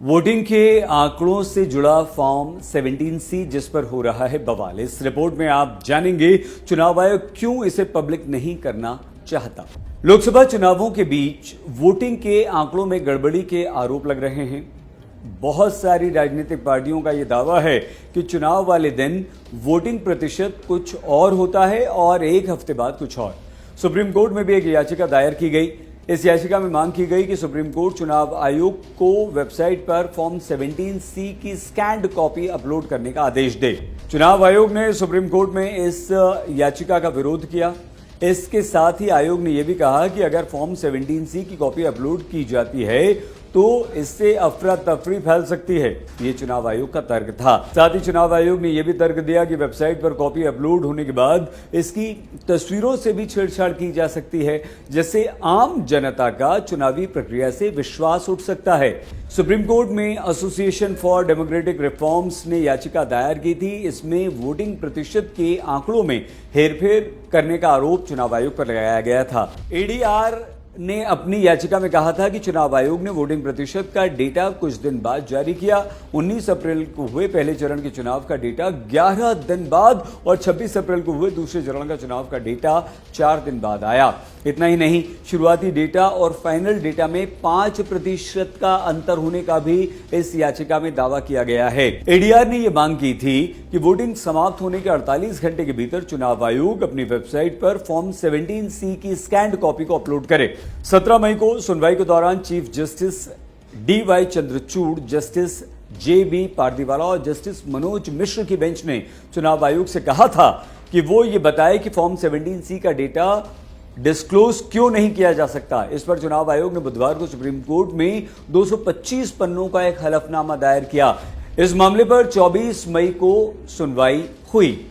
Voting के आंकड़ों से जुड़ा फॉर्म 17C जिस पर हो रहा है बवाल। इस रिपोर्ट में आप जानेंगे चुनाव आयोग क्यों इसे पब्लिक नहीं करना चाहता। लोकसभा चुनावों के बीच वोटिंग के आंकड़ों में गड़बड़ी के आरोप लग रहे हैं। बहुत सारी राजनीतिक पार्टियों का यह दावा है कि चुनाव वाले दिन वोटिंग प्रतिशत कुछ और होता है और एक हफ्ते बाद कुछ और। सुप्रीम कोर्ट में भी एक याचिका दायर की गई। इस याचिका में मांग की गई कि सुप्रीम कोर्ट चुनाव आयोग को वेबसाइट पर फॉर्म 17C की स्कैन्ड कॉपी अपलोड करने का आदेश दे। चुनाव आयोग ने सुप्रीम कोर्ट में इस याचिका का विरोध किया। इसके साथ ही आयोग ने यह भी कहा कि अगर फॉर्म 17C की कॉपी अपलोड की जाती है तो इससे अफरा तफरी फैल सकती है। ये चुनाव आयोग का तर्क था। साथ ही चुनाव आयोग ने यह भी तर्क दिया कि वेबसाइट पर कॉपी अपलोड होने के बाद इसकी तस्वीरों से भी छेड़छाड़ की जा सकती है, जिससे आम जनता का चुनावी प्रक्रिया से विश्वास उठ सकता है। सुप्रीम कोर्ट में एसोसिएशन फॉर डेमोक्रेटिक रिफॉर्म्स ने याचिका दायर की थी। इसमें वोटिंग प्रतिशत के आंकड़ों में हेरफेर करने का आरोप चुनाव आयोग पर लगाया गया था। एडीआर ने अपनी याचिका में कहा था कि चुनाव आयोग ने वोटिंग प्रतिशत का डेटा कुछ दिन बाद जारी किया। 19 अप्रैल को हुए पहले चरण के चुनाव का डेटा 11 दिन बाद और 26 अप्रैल को हुए दूसरे चरण का चुनाव का डेटा 4 दिन बाद आया। इतना ही नहीं, शुरुआती डेटा और फाइनल डेटा में 5% का अंतर होने का भी इस याचिका में दावा किया गया है। एडीआर ने यह मांग की थी कि वोटिंग समाप्त होने के 48 घंटे के भीतर चुनाव आयोग अपनी वेबसाइट पर फॉर्म 17C की स्कैन्ड कॉपी को अपलोड करे। 17 मई को सुनवाई के दौरान chief justice DY Chandrachud, justice JB Pardiwala और जस्टिस मनोज मिश्र की बेंच ने चुनाव आयोग से कहा था कि वो ये बताए कि फॉर्म 17C का डेटा डिस्क्लोज क्यों नहीं किया जा सकता। इस पर चुनाव आयोग ने बुधवार को सुप्रीम कोर्ट में 225 पन्नों का एक हलफनामा दायर किया। इस मामले पर 24 मई को सुनवाई हुई।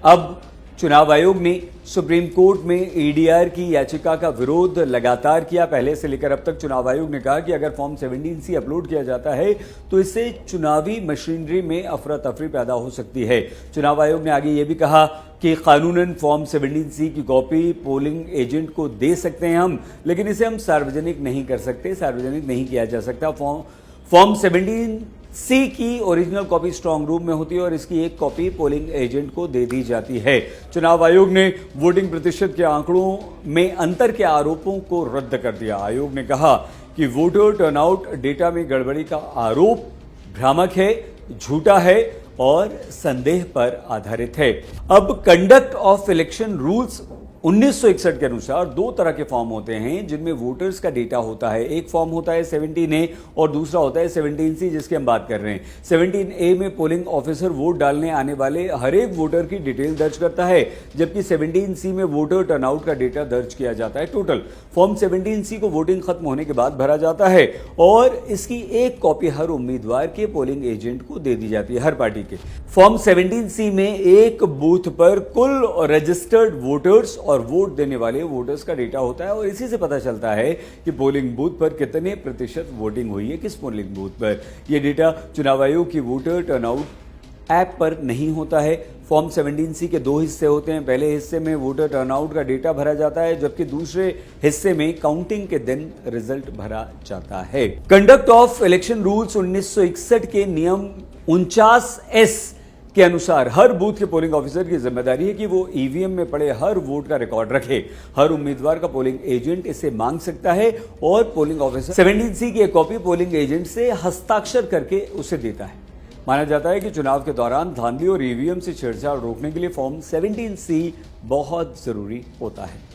अब चुनाव आयोग ने सुप्रीम कोर्ट में एडीआर की याचिका का विरोध लगातार किया। पहले से लेकर अब तक चुनाव आयोग ने कहा कि अगर फॉर्म 17C अपलोड किया जाता है तो इससे चुनावी मशीनरी में अफरा तफरी पैदा हो सकती है। चुनाव आयोग ने आगे यह भी कहा कि कानूनन फॉर्म 17C की कॉपी पोलिंग एजेंट को दे सकते हैं हम, लेकिन इसे हम सार्वजनिक नहीं कर सकते, सार्वजनिक नहीं किया जा सकता। फॉर्म 17C की ओरिजिनल कॉपी स्ट्रांग रूम में होती है और इसकी एक कॉपी पोलिंग एजेंट को दे दी जाती है। चुनाव आयोग ने वोटिंग प्रतिशत के आंकड़ों में अंतर के आरोपों को रद्द कर दिया। आयोग ने कहा कि वोटर टर्नआउट डेटा में गड़बड़ी का आरोप भ्रामक है, झूठा है और संदेह पर आधारित है। अब कंडक्ट ऑफ इलेक्शन रूल्स 1961 के अनुसार 2 तरह के फॉर्म होते हैं जिनमें वोटर्स का डेटा होता है। एक फॉर्म होता है 17A और दूसरा होता है 17C जिसकी हम बात कर रहे हैं। 17A में पोलिंग ऑफिसर वोट डालने आने वाले हर एक वोटर की डिटेल दर्ज करता है, जबकि 17C में वोटर टर्नआउट का डेटा दर्ज किया जाता है टोटल। फॉर्म 17C को वोटिंग खत्म होने के बाद भरा जाता है और इसकी एक कॉपी हर उम्मीदवार के पोलिंग एजेंट को दे दी जाती है, हर पार्टी के। फॉर्म 17C में एक बूथ पर कुल रजिस्टर्ड वोटर्स और वोट देने वाले वोटर्स का डेटा होता है और इसी से पता चलता है कि पोलिंग बूथ पर कितने प्रतिशत वोटिंग हुई है, किस पोलिंग बूथ पर। यह डेटा चुनाव आयोग की वोटर टर्नआउट ऐप पर नहीं होता है। फॉर्म 17C के 2 हिस्से होते हैं। पहले हिस्से में वोटर टर्नआउट का डेटा भरा जाता है, जबकि दूसरे हिस्से में काउंटिंग के दिन रिजल्ट भरा जाता है। कंडक्ट ऑफ इलेक्शन रूल्स 1961 के नियम 49S के अनुसार हर बूथ के पोलिंग ऑफिसर की जिम्मेदारी है कि वो ईवीएम में पड़े हर वोट का रिकॉर्ड रखे। हर उम्मीदवार का पोलिंग एजेंट इसे मांग सकता है और पोलिंग ऑफिसर 17C की एक कॉपी पोलिंग एजेंट से हस्ताक्षर करके उसे देता है। माना जाता है कि चुनाव के दौरान धांधली और ईवीएम से छेड़छाड़ रोकने के लिए फॉर्म 17C बहुत जरूरी होता है।